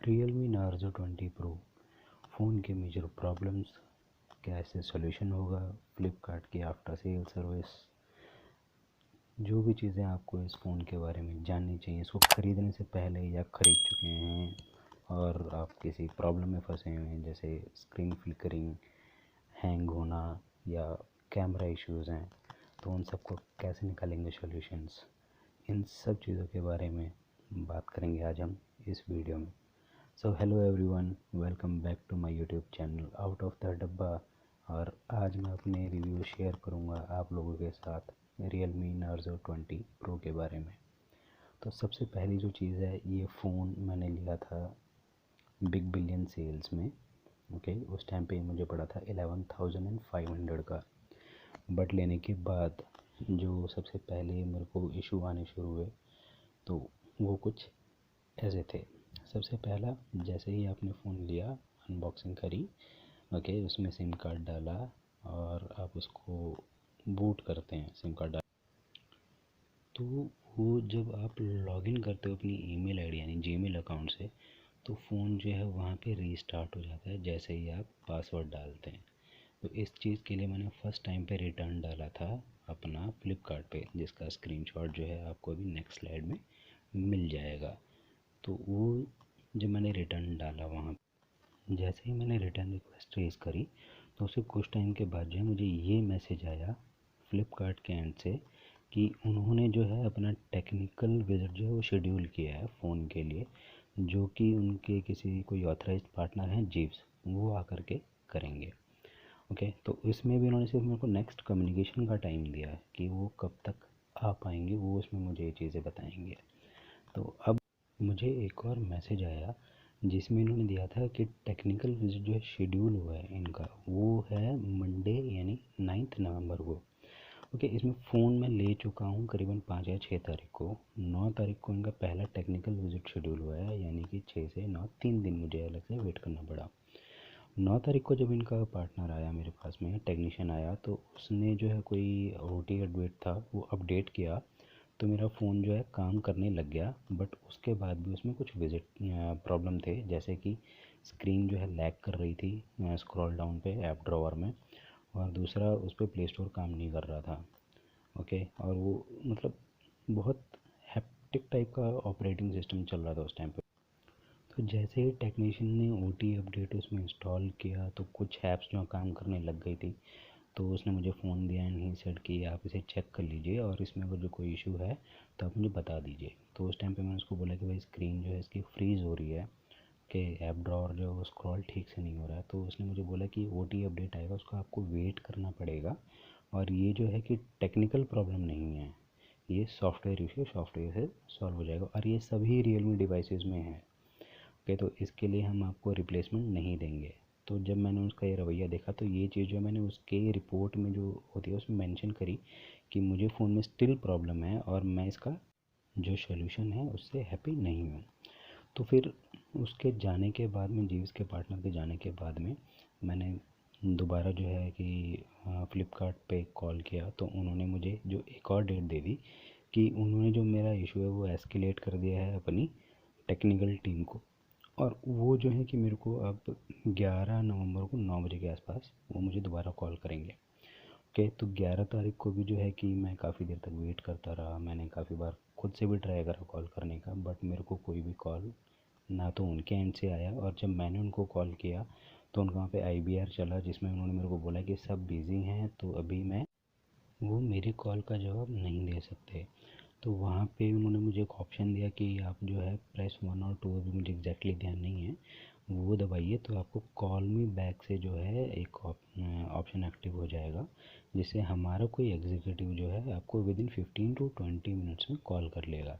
Realme Narzo 20 Pro phone के major problems, क्या इससे सोल्यूशन होगा, फ्लिपकार्ट की आफ्टर सेल सर्विस, जो भी चीज़ें आपको इस फ़ोन के बारे में जाननी चाहिए इसको ख़रीदने से पहले या ख़रीद चुके हैं और आप किसी प्रॉब्लम में फंसे हुए हैं जैसे स्क्रीन फ्लिकरिंग, हैंग होना या कैमरा इश्यूज़ हैं, तो उन सबको कैसे निकालेंगे सॉल्यूशंस, इन सब चीज़ों के बारे में बात करेंगे आज हम इस वीडियो में। So hello everyone, welcome back to my YouTube channel out of the Dabba. और आज मैं अपने रिव्यू शेयर करूंगा आप लोगों के साथ Realme Narzo 20 Pro के बारे में। तो सबसे पहली जो चीज़ है, ये फ़ोन मैंने लिया था बिग बिलियन सेल्स में। ओके, उस टाइम पे मुझे पड़ा था 11,500 का। बट लेने के बाद जो सबसे पहले मेरे को इशू आने शुरू हुए तो वो कुछ ऐसे थे। सबसे पहला, जैसे ही आपने फ़ोन लिया, अनबॉक्सिंग करी, ओके, उसमें सिम कार्ड डाला और आप उसको बूट करते हैं सिम कार्ड डाल, तो वो जब आप लॉगिन करते हो अपनी ईमेल आईडी यानी जीमेल अकाउंट से, तो फ़ोन जो है वहाँ पे रीस्टार्ट हो जाता है जैसे ही आप पासवर्ड डालते हैं। तो इस चीज़ के लिए मैंने फ़र्स्ट टाइम पे रिटर्न डाला था अपना फ्लिपकार्ट पे, जिसका स्क्रीनशॉट जो है आपको अभी नेक्स्ट स्लाइड में मिल जाएगा। तो वो जब मैंने रिटर्न डाला वहाँ, जैसे ही मैंने रिटर्न रिक्वेस्ट रेज़ करी तो उससे कुछ टाइम के बाद जो है मुझे ये मैसेज आया फ्लिपकार्ट के एंड से कि उन्होंने जो है अपना टेक्निकल विज़िट जो है वो शेड्यूल किया है फ़ोन के लिए, जो कि उनके किसी कोई ऑथराइज्ड पार्टनर हैं जीव्स, वो आकर के करेंगे। ओके, तो इसमें भी उन्होंने सिर्फ मेरे को नेक्स्ट कम्युनिकेशन का टाइम दिया है कि वो कब तक आ पाएंगे, वो उसमें मुझे ये चीज़ें बताएंगे। तो अब मुझे एक और मैसेज आया जिसमें इन्होंने दिया था कि टेक्निकल विजिट जो है शेड्यूल हुआ है इनका, वो है मंडे यानी 9 नवंबर को। ओके, इसमें फ़ोन मैं ले चुका हूँ करीबन 5 या 6 तारीख को। 9 तारीख को इनका पहला टेक्निकल विजिट शेड्यूल हुआ है, यानी कि 6 से 9 3 दिन मुझे अलग से वेट करना पड़ा। 9 तारीख को जब इनका पार्टनर आया मेरे पास में, टेक्नीशियन आया, तो उसने जो है कोई OT अपडेट था वो अपडेट किया, तो मेरा फ़ोन जो है काम करने लग गया। बट उसके बाद भी उसमें कुछ विजिट प्रॉब्लम थे, जैसे कि स्क्रीन जो है लैग कर रही थी स्क्रॉल डाउन पे ऐप ड्रॉवर में, और दूसरा उस पर प्ले स्टोर काम नहीं कर रहा था। ओके, और वो मतलब बहुत हैप्टिक टाइप का ऑपरेटिंग सिस्टम चल रहा था उस टाइम पे। तो जैसे ही टेक्नीशियन ने OT अपडेट उसमें इंस्टॉल किया तो कुछ ऐप्स जो काम करने लग गई थी, तो उसने मुझे फ़ोन दिया एंड ही सेड कि आप इसे चेक कर लीजिए और इसमें अगर जो कोई इशू है तो आप मुझे बता दीजिए। तो उस टाइम पे मैंने उसको बोला कि भाई स्क्रीन जो है इसकी फ्रीज़ हो रही है, कि ऐप ड्रॉवर जो है वो स्क्रॉल ठीक से नहीं हो रहा है। तो उसने मुझे बोला कि OT अपडेट आएगा, उसका आपको वेट करना पड़ेगा, और ये जो है कि टेक्निकल प्रॉब्लम नहीं है, ये सॉफ्टवेयर इशू, सॉफ्टवेयर से सॉल्व हो जाएगा, और ये सभी रियलमी डिवाइसेस में है। ओके, तो इसके लिए हम आपको रिप्लेसमेंट नहीं देंगे। तो जब मैंने उसका ये रवैया देखा तो ये चीज़ जो मैंने उसके रिपोर्ट में जो होती है उसमें मेंशन करी कि मुझे फ़ोन में स्टिल प्रॉब्लम है और मैं इसका जो सॉल्यूशन है उससे हैप्पी नहीं हूँ। तो फिर उसके जाने के बाद में, जीव्स के पार्टनर के जाने के बाद में, मैंने दोबारा जो है कि फ़्लिपकार्ट पे कॉल किया, तो उन्होंने मुझे जो एक और डेट दे दी कि उन्होंने जो मेरा इशू है वो एस्केलेट कर दिया है अपनी टेक्निकल टीम को, और वो जो है कि मेरे को अब 11 नवंबर को 9 बजे के आसपास वो मुझे दोबारा कॉल करेंगे। ओके, तो 11 तारीख को भी जो है कि मैं काफ़ी देर तक वेट करता रहा, मैंने काफ़ी बार खुद से भी ट्राई करा कॉल करने का, बट मेरे को कोई भी कॉल ना तो उनके एंड से आया, और जब मैंने उनको कॉल किया तो उनका वहाँ पे IBR चला जिसमें उन्होंने मेरे को बोला कि सब बिज़ी हैं, तो अभी मैं वो मेरी कॉल का जवाब नहीं दे सकते। तो वहाँ पे उन्होंने मुझे एक ऑप्शन दिया कि आप जो है प्रेस 1 और 2, अभी मुझे एग्जैक्टली ध्यान नहीं है, वो दबाइए तो आपको कॉल मी बैक से जो है एक ऑप्शन एक्टिव हो जाएगा, जिससे हमारा कोई एग्जीक्यूटिव जो है आपको विदिन 15 टू 20 मिनट्स में कॉल कर लेगा।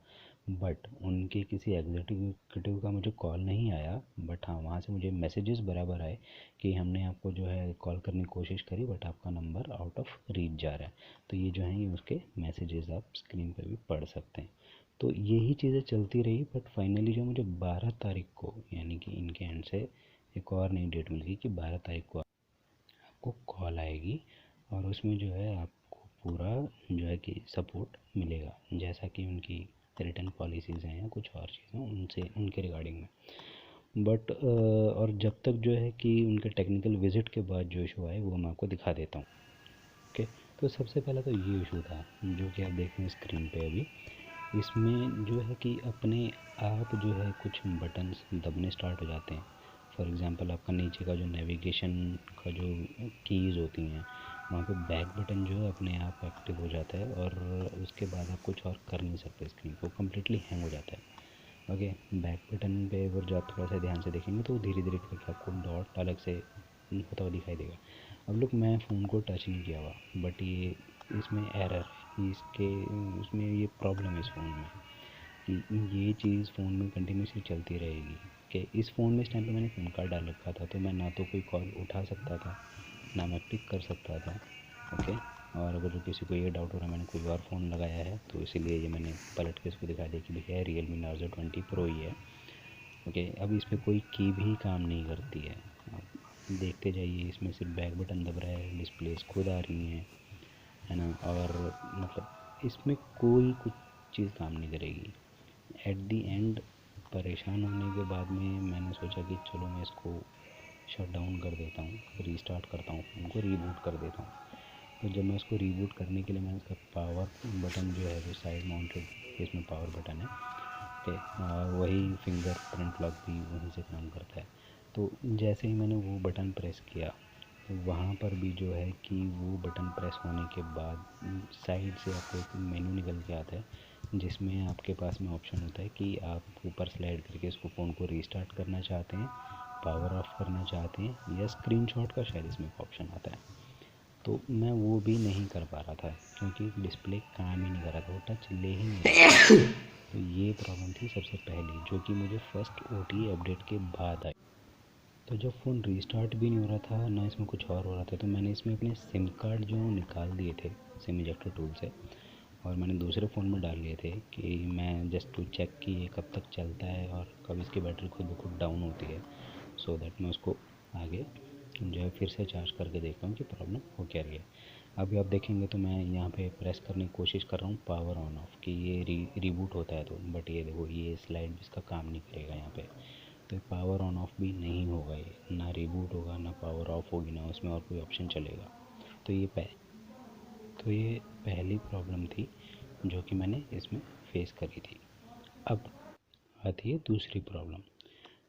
बट उनके किसी एग्जीक्यूटिव का मुझे कॉल नहीं आया, बट हाँ वहाँ से मुझे मैसेजेस बराबर आए कि हमने आपको जो है कॉल करने की कोशिश करी बट आपका नंबर आउट ऑफ रीच जा रहा है। तो ये जो है ये उसके मैसेजेस आप स्क्रीन पर भी पढ़ सकते हैं। तो यही चीज़ें चलती रही, बट फाइनली जो मुझे 12 तारीख को, यानी कि इनके एंड से एक और नई डेट मिल गई कि 12 तारीख को आपको कॉल आएगी, और उसमें जो है आपको पूरा जो है कि सपोर्ट मिलेगा, जैसा कि उनकी रिटर्न पॉलिसीज़ हैं या कुछ और चीज़ें उनसे उनके रिगार्डिंग में। बट और जब तक जो है कि उनके टेक्निकल विज़िट के बाद जो इशू आए वो मैं आपको दिखा देता हूँ। ओके, तो सबसे पहला तो ये इशू था जो कि आप देख रहे हैं स्क्रीन पे अभी। इसमें जो है कि अपने आप जो है कुछ बटन्स दबने स्टार्ट हो जाते हैं। फॉर एग्ज़ाम्पल आपका नीचे का जो नेविगेशन का जो कीज़ होती हैं वहाँ पे बैक बटन जो है अपने आप एक्टिव हो जाता है और उसके बाद आप कुछ और कर नहीं सकते, स्क्रीन को कम्प्लीटली हैंग हो जाता है। ओके, बैक बटन पे अगर जो आप थोड़ा सा ध्यान से देखेंगे तो धीरे धीरे करके आपको डॉट अलग से होता हुआ दिखाई देगा। अब लोग मैं फ़ोन को टच नहीं किया हुआ, बट ये इसमें एरर है, इसके इसमें ये प्रॉब्लम है इस फ़ोन में कि ये चीज़ फ़ोन में कंटिन्यूसली चलती रहेगी। कि इस फ़ोन में इस टाइम पे मैंने सिम कार्ड डाल रखा था, तो मैं ना तो कोई कॉल उठा सकता था ना मैं पिक कर सकता था। ओके, और अगर जो किसी को ये डाउट हो रहा है मैंने कोई और फ़ोन लगाया है तो इसीलिए ये मैंने पलट के इसको दिखा दिया कि भैया Realme Narzo 20 Pro ही है। ओके, अब इस पर कोई की भी काम नहीं करती है। आप देखते जाइए, इसमें सिर्फ बैक बटन दब रहा है, डिस्प्लेस खुद आ रही हैं, है ना, और मतलब इसमें कोई कुछ चीज़ काम नहीं करेगी। एट दी एंड परेशान होने के बाद में मैंने सोचा कि चलो मैं इसको शट डाउन कर देता हूँ, रीस्टार्ट करता हूँ, फ़ोन को रीबूट कर देता हूँ। तो जब मैं उसको रीबूट करने के लिए मैंने इसका पावर बटन जो है जो साइड माउंटेड इसमें पावर बटन है, ओके, वही फिंगरप्रिंट लॉक भी वहीं से काम करता है। तो जैसे ही मैंने वो बटन प्रेस किया तो वहाँ पर भी जो है कि वो बटन प्रेस होने के बाद साइड से आपको एक मेन्यू निकल के आता है जिसमें आपके पास में ऑप्शन होता है कि आप ऊपर स्लाइड करके इसको फ़ोन को रीस्टार्ट करना चाहते हैं, पावर ऑफ करना चाहते हैं, या स्क्रीनशॉट का शायद इसमें एक ऑप्शन आता है। तो मैं वो भी नहीं कर पा रहा था क्योंकि डिस्प्ले काम ही नहीं कर रहा था, वो टच ले ही नहीं रहा था। तो ये प्रॉब्लम थी सबसे पहली जो कि मुझे फर्स्ट OTA अपडेट के बाद आई। तो जब फ़ोन रीस्टार्ट भी नहीं हो रहा था ना इसमें कुछ और हो रहा था, तो मैंने इसमें अपने सिम कार्ड जो निकाल दिए थे सिम इजेक्टर टूल से और मैंने दूसरे फ़ोन में डाल लिए थे कि मैं जस्ट टू चेक कि ये कब तक चलता है और कब इसकी बैटरी खुद ब खुद डाउन होती है, सो दैट मैं उसको आगे जो है फिर से चार्ज करके देखता हूँ कि प्रॉब्लम हो क्या रही है। अभी आप देखेंगे तो मैं यहाँ पे प्रेस करने की कोशिश कर रहा हूँ पावर ऑन ऑफ कि ये रीबूट होता है, तो बट ये देखो ये स्लाइड इसका काम नहीं करेगा यहाँ पे। तो पावर ऑन ऑफ भी नहीं होगा, ये ना रीबूट होगा ना पावर ऑफ होगी ना उसमें और कोई ऑप्शन चलेगा। तो ये पहली प्रॉब्लम थी जो कि मैंने इसमें फेस करी थी। अब आती है दूसरी प्रॉब्लम।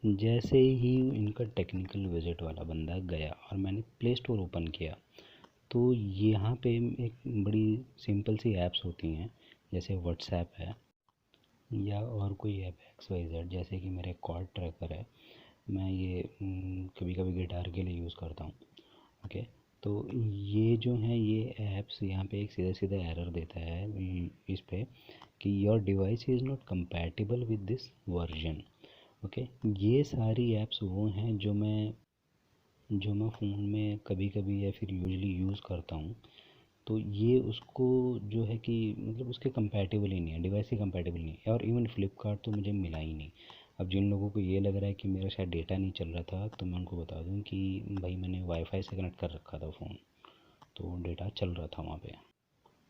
जैसे ही इनका टेक्निकल विजिट वाला बंदा गया और मैंने प्ले स्टोर ओपन किया तो यहाँ पे एक बड़ी सिंपल सी ऐप्स होती हैं जैसे व्हाट्सएप है या और कोई ऐप है XYZ, जैसे कि मेरे कॉर्ड ट्रैकर है, मैं ये कभी कभी गिटार के लिए यूज़ करता हूँ। ओके, तो ये जो है ये ऐप्स यहाँ पे एक सीधा सीधा एरर देता है इस पे कि your device is not compatible with this version. Okay, ये सारी ऐप्स वो हैं जो मैं फ़ोन में कभी कभी या फिर यूजली यूज़ करता हूँ, तो ये उसको जो है कि मतलब उसके कंपैटिबल ही नहीं है, डिवाइस के कंपैटिबल नहीं है। और इवन फ्लिपकार्ट तो मुझे मिला ही नहीं। अब जिन लोगों को ये लग रहा है कि मेरा शायद डेटा नहीं चल रहा था तो मैं उनको बता दूं कि भाई मैंने वाईफाई से कनेक्ट कर रखा था फ़ोन, तो डेटा चल रहा था वहाँ पे।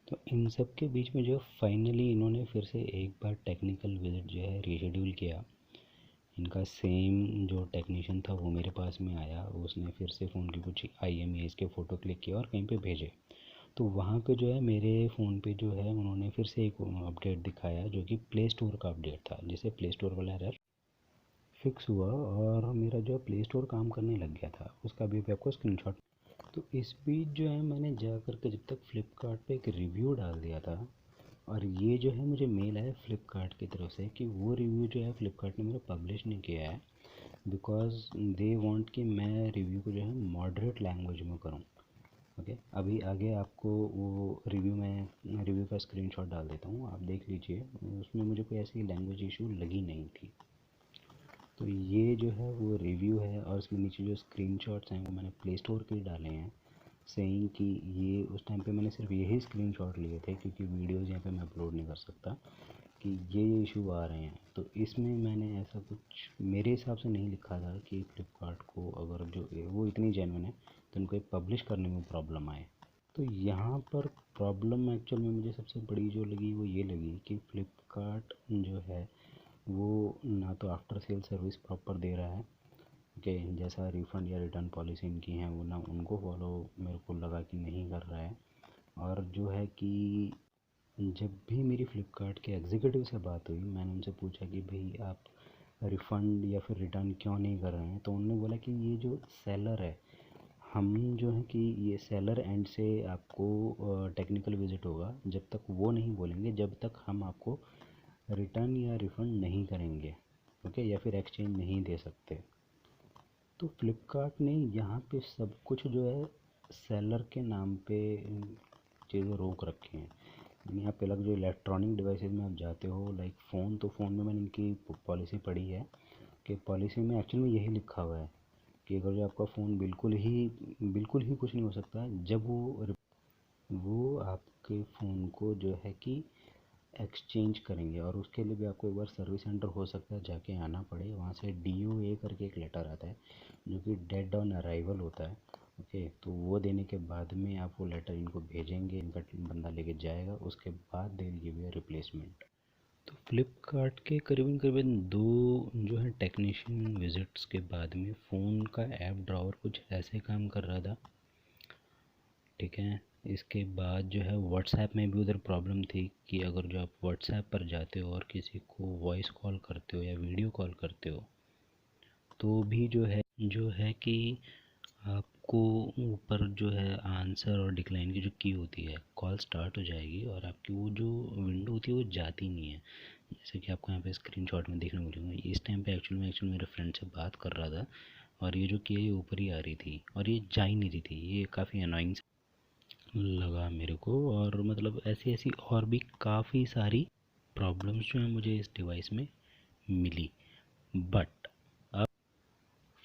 तो इन सब के बीच में जो फाइनली इन्होंने फिर से एक बार टेक्निकल विजिट जो है रीशेड्यूल किया। इनका सेम जो टेक्नीशियन था वो मेरे पास में आया, उसने फिर से फ़ोन की कुछ IMEI के फ़ोटो क्लिक किया और कहीं पे भेजे। तो वहाँ पे जो है मेरे फ़ोन पे जो है उन्होंने फिर से एक अपडेट दिखाया जो कि प्ले स्टोर का अपडेट था, जिससे प्ले स्टोर वाला एरर फिक्स हुआ और मेरा जो प्ले स्टोर काम करने लग गया था। उसका भी आपको स्क्रीनशॉट। तो इस बीच जो है मैंने जा कर के जब तक फ्लिपकार्ट पे एक रिव्यू डाल दिया था और ये जो है मुझे मेल आया फ्लिपकार्ट की तरफ से कि वो रिव्यू जो है फ्लिपकार्ट ने मेरा पब्लिश नहीं किया है बिकॉज़ दे वांट कि मैं रिव्यू को जो है मॉडरेट लैंग्वेज में करूँ। ओके, अभी आगे आपको वो रिव्यू का स्क्रीनशॉट डाल देता हूँ, आप देख लीजिए। उसमें मुझे कोई ऐसी लैंग्वेज इशू लगी नहीं थी। तो ये जो है वो रिव्यू है और इसमें नीचे जो स्क्रीनशॉट्स हैं वो मैंने प्ले स्टोर के डाले हैं, सेइंग कि ये उस टाइम पे मैंने सिर्फ यही स्क्रीनशॉट लिए थे क्योंकि वीडियोज़ यहाँ पे मैं अपलोड नहीं कर सकता कि ये इशू आ रहे हैं। तो इसमें मैंने ऐसा कुछ मेरे हिसाब से नहीं लिखा था कि फ्लिपकार्ट को अगर जो वो इतनी जेन्युइन है तो उनको पब्लिश करने में प्रॉब्लम आए। तो यहाँ पर प्रॉब्लम एक्चुअल में मुझे सबसे बड़ी जो लगी वो ये लगी कि फ्लिपकार्ट जो है वो ना तो आफ्टर सेल सर्विस प्रॉपर दे रहा है, ओके, जैसा रिफ़ंड या रिटर्न पॉलिसी इनकी है वो ना उनको फॉलो मेरे को लगा कि नहीं कर रहा है। और जो है कि जब भी मेरी फ़्लिपकार्ट के एग्जीक्यूटिव से बात हुई, मैंने उनसे पूछा कि भाई आप रिफ़ंड या फिर रिटर्न क्यों नहीं कर रहे हैं, तो उन्होंने बोला कि ये जो सेलर है, हम जो है कि ये सेलर एंड से आपको टेक्निकल विज़िट होगा, जब तक वो नहीं बोलेंगे जब तक हम आपको रिटर्न या रिफ़ंड नहीं करेंगे, ओके, या फिर एक्सचेंज नहीं दे सकते। तो फ्लिपकार्ट ने यहाँ पे सब कुछ जो है सेलर के नाम पे चीज़ें रोक रखी हैं। यानी आप अलग जो इलेक्ट्रॉनिक डिवाइसेस में आप जाते हो, लाइक फ़ोन, तो फ़ोन में मैंने इनकी पॉलिसी पढ़ी है कि पॉलिसी में एक्चुअल में यही लिखा हुआ है कि अगर जो आपका फ़ोन बिल्कुल ही कुछ नहीं हो सकता जब वो आपके फ़ोन को जो है कि एक्सचेंज करेंगे, और उसके लिए भी आपको एक बार सर्विस सेंटर हो सकता है जाके आना पड़े। वहाँ से DOA करके एक लेटर आता है जो कि डेड ऑन अराइवल होता है, ओके, तो वो देने के बाद में आप वो लेटर इनको भेजेंगे, इनका बंदा लेके जाएगा, उसके बाद दे गिव यू रिप्लेसमेंट। तो फ्लिपकार्ट के करीबन करीबन 2 जो है टेक्नीशियन विजिट्स के बाद में फ़ोन का ऐप ड्रॉवर कुछ ऐसे काम कर रहा था, ठीक है। इसके बाद जो है व्हाट्सएप में भी उधर प्रॉब्लम थी कि अगर जो आप व्हाट्सएप पर जाते हो और किसी को वॉइस कॉल करते हो या वीडियो कॉल करते हो, तो भी जो है कि आपको ऊपर जो है आंसर और डिक्लाइन की जो की होती है, कॉल स्टार्ट हो जाएगी और आपकी वो जो विंडो होती है वो जाती नहीं है। जैसे कि आपको यहाँ पे स्क्रीनशॉट में देखने को मिलेगा, इस टाइम पे एक्चुअल मेरे फ्रेंड से बात कर रहा था और ये जो की है ये ऊपर ही आ रही थी और ये जा ही नहीं रही थी। ये काफ़ी अनोइंग लगा मेरे को, और मतलब ऐसी ऐसी और भी काफ़ी सारी प्रॉब्लम्स जो हैं मुझे इस डिवाइस में मिली। बट अब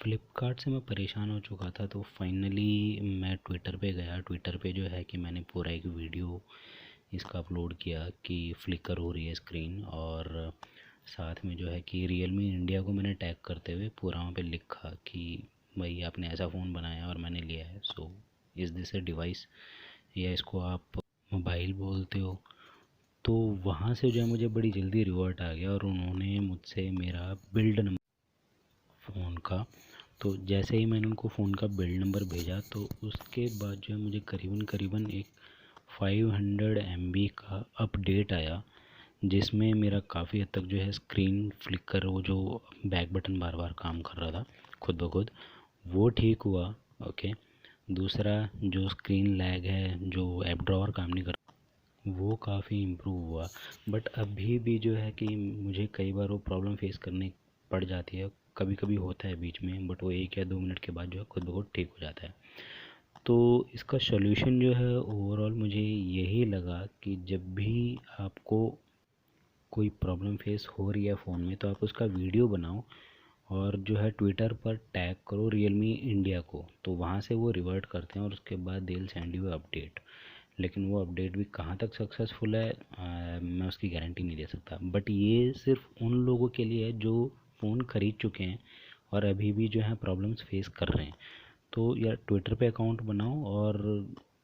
फ्लिपकार्ट से मैं परेशान हो चुका था, तो फाइनली मैं ट्विटर पे गया। ट्विटर पे जो है कि मैंने पूरा एक वीडियो इसका अपलोड किया कि फ्लिकर हो रही है स्क्रीन, और साथ में जो है कि रियलमी इंडिया को मैंने टैग करते हुए पूरा वहाँ पे लिखा कि भाई आपने ऐसा फ़ोन बनाया और मैंने लिया है, so is this a device, या इसको आप मोबाइल बोलते हो। तो वहाँ से जो है मुझे बड़ी जल्दी रिवर्ट आ गया और उन्होंने मुझसे मेरा बिल्ड नंबर फ़ोन का, तो जैसे ही मैंने उनको फ़ोन का बिल्ड नंबर भेजा तो उसके बाद जो है मुझे करीबन करीबन एक 500 MB का अपडेट आया, जिसमें मेरा काफ़ी हद तक जो है स्क्रीन फ्लिकर, वो जो बैक बटन बार बार काम कर रहा था खुद ब खुद, वो ठीक हुआ, ओके। दूसरा जो स्क्रीन लैग है, जो ऐप ड्रॉवर काम नहीं कर, वो काफ़ी इम्प्रूव हुआ। बट अभी भी जो है कि मुझे कई बार वो प्रॉब्लम फेस करनी पड़ जाती है, कभी कभी होता है बीच में, बट वो 1 या 2 मिनट के बाद जो है खुद ब खुद ठीक हो जाता है। तो इसका सॉल्यूशन जो है ओवरऑल मुझे यही लगा कि जब भी आपको कोई प्रॉब्लम फेस हो रही है फ़ोन में, तो आप उसका वीडियो बनाओ और जो है ट्विटर पर टैग करो रियलमी इंडिया को, तो वहाँ से वो रिवर्ट करते हैं और उसके बाद they will send you update. लेकिन वो अपडेट भी कहाँ तक सक्सेसफुल है मैं उसकी गारंटी नहीं दे सकता। बट ये सिर्फ उन लोगों के लिए है जो फ़ोन ख़रीद चुके हैं और अभी भी जो है प्रॉब्लम्स फेस कर रहे हैं। तो यार ट्विटर पे अकाउंट बनाओ और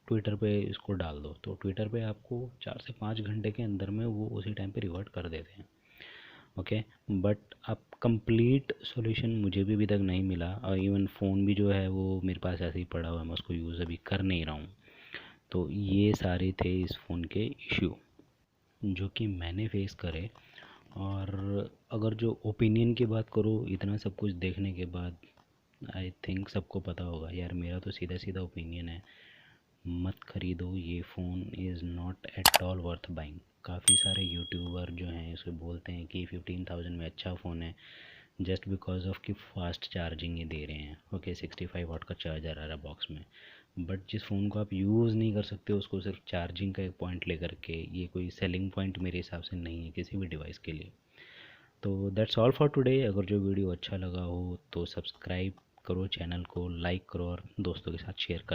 ट्विटर पे इसको डाल दो, तो ट्विटर पे आपको 4 से 5 घंटे के अंदर में वो उसी टाइम पे रिवर्ट कर देते हैं, ओके। बट अब कंप्लीट सॉल्यूशन मुझे भी अभी तक नहीं मिला, और इवन फ़ोन भी जो है वो मेरे पास ऐसे ही पड़ा हुआ है, मैं उसको यूज़ अभी कर नहीं रहा हूँ। तो ये सारे थे इस फ़ोन के इश्यू जो कि मैंने फेस करे। और अगर जो ओपिनियन की बात करो, इतना सब कुछ देखने के बाद आई थिंक सबको पता होगा यार, मेरा तो सीधा सीधा ओपिनियन है, मत ख़रीदो ये phone, is not at all worth buying. काफ़ी सारे यूट्यूबर जो हैं इसे बोलते हैं कि 15,000 में अच्छा फ़ोन है, जस्ट बिकॉज ऑफ कि फास्ट चार्जिंग ये दे रहे हैं, ओके, 65 वाट का चार्जर आ रहा है बॉक्स में। बट जिस फ़ोन को आप यूज़ नहीं कर सकते उसको सिर्फ चार्जिंग का एक पॉइंट लेकर के, ये कोई सेलिंग पॉइंट मेरे हिसाब से नहीं है किसी भी डिवाइस के लिए। तो दैट्स ऑल फॉर टुडे। अगर जो वीडियो अच्छा लगा हो तो सब्सक्राइब करो चैनल को, लाइक करो और दोस्तों के साथ शेयर करो।